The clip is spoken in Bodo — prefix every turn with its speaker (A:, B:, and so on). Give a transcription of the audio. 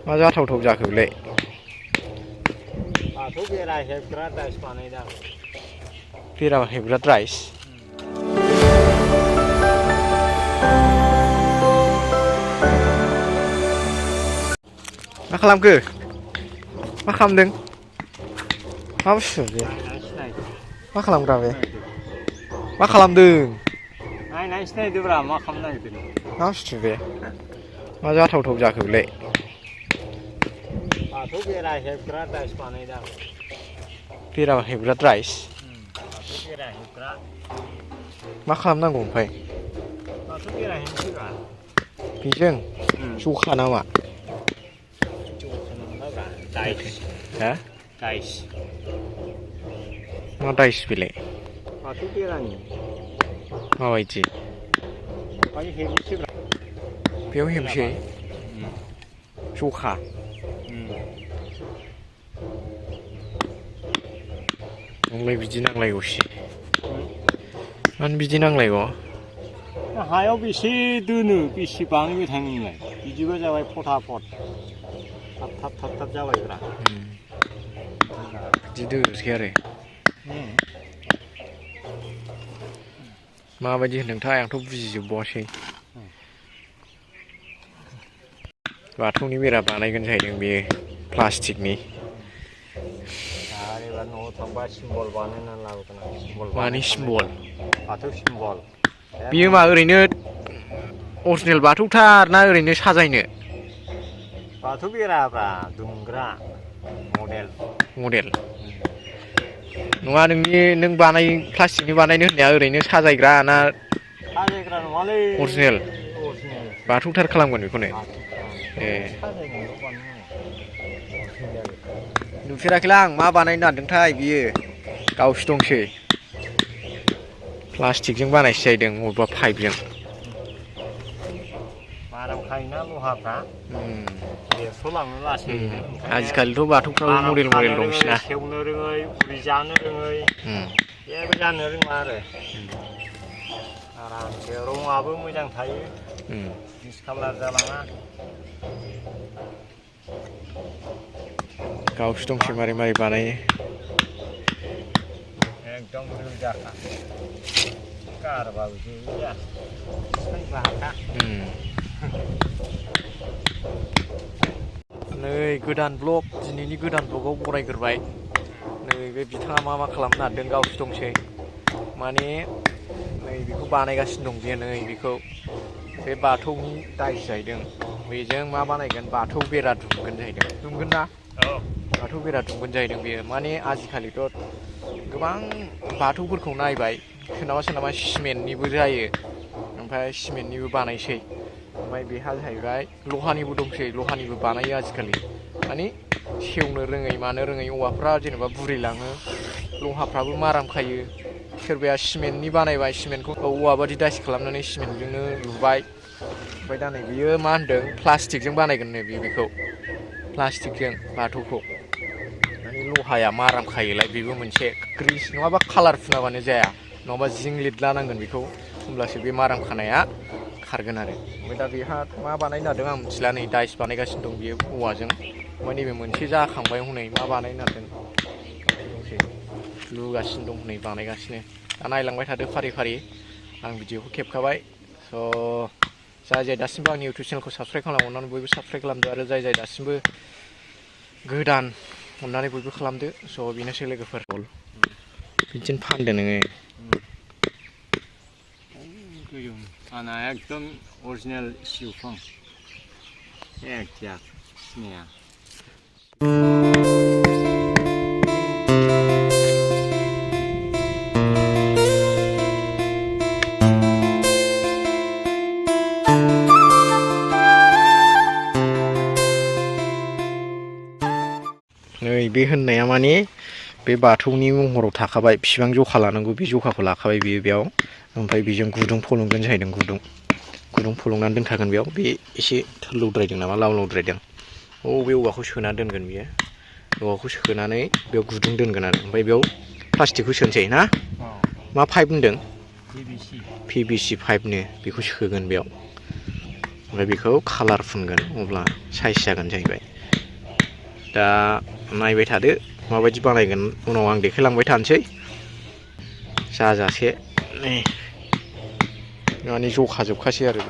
A: मा जाथावथाव जाखो बेलाय?
B: बाथौ बेरा हेबग्रा दाइस बानायदां।
A: बेरा हेबग्रा द्राइस? मा खालामखो? मा खालामदों? मा बुस्थु बे? मा खालामग्रा बे? मा खालामदों?
B: नायनानैसो नायदोब्रा मा खालामनो नागिरदों?
A: मा बुस्थु बे? मा जाथावथाव जाखो बेलाय?
B: बाथौ बेरा हेबग्रा दाइस बानायदां।
A: बेरा हेबग्रा द्राइस?
B: बाथौ बेरा हेबग्रा।
A: मा खालामनांगौ ओमफ्राय?
B: बाथौ बेरा हेबनोसैब्रा।
A: बेजों? जखा नामा?
B: जखा नङाब्रा दाइस।
A: हा?
B: दाइस।
A: मा दाइस बेलाय?
B: बाथौ बेरानि।
A: माबायदि?
B: बाहाय हेबनोसैब्रा।
A: बेयाव हेबसै? जखा? नोंलाय बिदि नांलायगौसि? मानो बिदि नांलायग'?
B: हायाव बेसे दोनो बेसे बानायबाय थानो नोंलाय? बिदिबा जाबाय फटाफट। थाब जाबायब्रा।
A: बिदि दोनोसै आरो? माबायदि होनदोंथाय आंथ' बुजिजोबबावासै। बाथौनि बेरा बानायगोन जाहैदों बेयो प्लास्टिकनि।
B: आरो एबार न'आव थांबा सिम्बल बानायनानै लाबोगोन आं। सिम्बल
A: मानि सिम्बल?
B: बाथौ सिम्बल।
A: बियो मा ओरैनो अरिजिनेल बाथौथार ना ओरैनो साजायनो?
B: बाथौ बेराब्रा दुमग्रा मडेल।
A: मडेल? नङा नों प्लास्टिकनि बानायनो होननाया ओरैनो साजायग्रा ना
B: साजायग्रा नङालै
A: अरिजिनेल?
B: अरिजिनेलसो।
A: बाथौथार खालामगोन बेखौनो? ए।
B: साजायनायल' बानायनांगौ अरिजिनेल।
A: नुफेराखैलां आं मा बानायनो नागिरदोंथाय बियो गावसो दंसै। प्लास्टिकजों बानायसै जाहैदों बबेबा पाइपजों।
B: माराम खायोना लहाफ्रा। बेरस'लाङो लासैनो ओंखायनो
A: आजिखालिथ' बाथौफ्राबो
B: माराम
A: मडेल
B: खानो रोङै,
A: दंसैना।
B: सेवनो रोङै, उरि जानो रोङै जेबो जानो रोङा आरो। आरामसे रङाबो मोजां थायो। डिसकालार जालाङा।
A: गावसो दंसै मारै मारै बानायो।
B: एकदम रोजाखा गारबाबो गैया थिखांनोबो हाखा।
A: नै गोदान ब्लग दिनैनि गोदान ब्लगआव बरायग्रोबाय। नै बे बिथाङा मा खालामनो नागिरदों गावसो दंसै। माने नै बेखौ बानायगासिनो दं बेयो नै बेखौ। बे बाथौनि दाइस जाहैदों बेजों मा बानायगोन बाथौ बेरा दुमगोन जाहैदों। दुमगोन ना?
B: औ।
A: बाथौ बेरा दुमगोन जाहैदों बेयो। माने आजिखालिथ' गोबां बाथौफोरखौ नायबाय सोरनाबा सिमेन्टनिबो जायो। ओमफ्राय सिमेन्टनिबो बानायसै। ओमफ्राय बेहा जाहैबाय लहानिबो दंसै लहानिबो बानायो आजिखालि। माने सेवनो रोङै मानो रोङै औवाफ्रा जेनेबा बुरैलाङो। लहाफ्राबो माराम खायो। सोरबाया सिमेन्टनि बानायबाय सिमेन्टखौ औवा बादि दाइस खालामनानै सिमेन्टजोंनो लुबाय। ओमफ्राय दा नै बियो मा होनदों प्लास्टिकजों बानायगोननो बेखौ। प्लास्टिकजों बाथौखौ। माने लहाया माराम खायोलाय बेबो मोनसे ग्रिस नङाबा कालार फुनाबानो जाया। नङाबा जिं लिरला नांगोन बेखौ होमब्लासो बे माराम खानाया खारगोन आरो। ओमफ्राय दा बेहा मा बानायनो नागिरदों आं मिथिला नै दाइस बानायगासिनो दं बियो औवाजों। ओमफ्राय नैबे मोनसे जाखांबाय हनै मा बानायनो नागिरदों लुगासिनो दं हनै बानायगासिनो। दा नायलांबाय थादो फारि फारि आं भिडिअखौ खेबखाबाय। स' जाय दासिमबो आंनि इउटुब चेनेलखौ साबसक्राइब खालामो अननानै बयबो साबसक्राइब खालामदो आरो जाय दासिमबो गोदान अननानै बयबो खालामदो। स' बेनोसै लोगोफोर बिदिनो फानदो नोङो।
B: आंना एकदम अरिजिनेल सिउफां एकजाक सिनाया।
A: नै बे होननाया माने बे बाथौनि महराव थाखाबाय बिसिबां जखा लानांगौ बे जखाखौ लाखाबाय बियो बेयाव। ओमफ्राय बेजों गुदुं फलंगोन जाहैदों गुदुं फलंनानै दोनखागोन बेयाव। बे एसे थोरलौद्रायदों नामा लावद्रायदों। बे औवाखौ सोना दोनगोन बियो। औवाखौ सोनानै बेयाव गुदुं दोनगोन आरो ओमफ्राय बेयाव प्लास्टिकखौ सोनोसै ना? मा पाइप होनदों? PVC पाइपनो बेखौ सोगोन बेयाव। ओमफ्राय बेखौ कालार फुनगोन अब्ला साइज जागोन जाहैबाय। दा नायबाय थादो माबायदि बानायगोन, उनाव आं देखायलांबाय थानोसै जाजासे। माने जखा जोबखासै आरो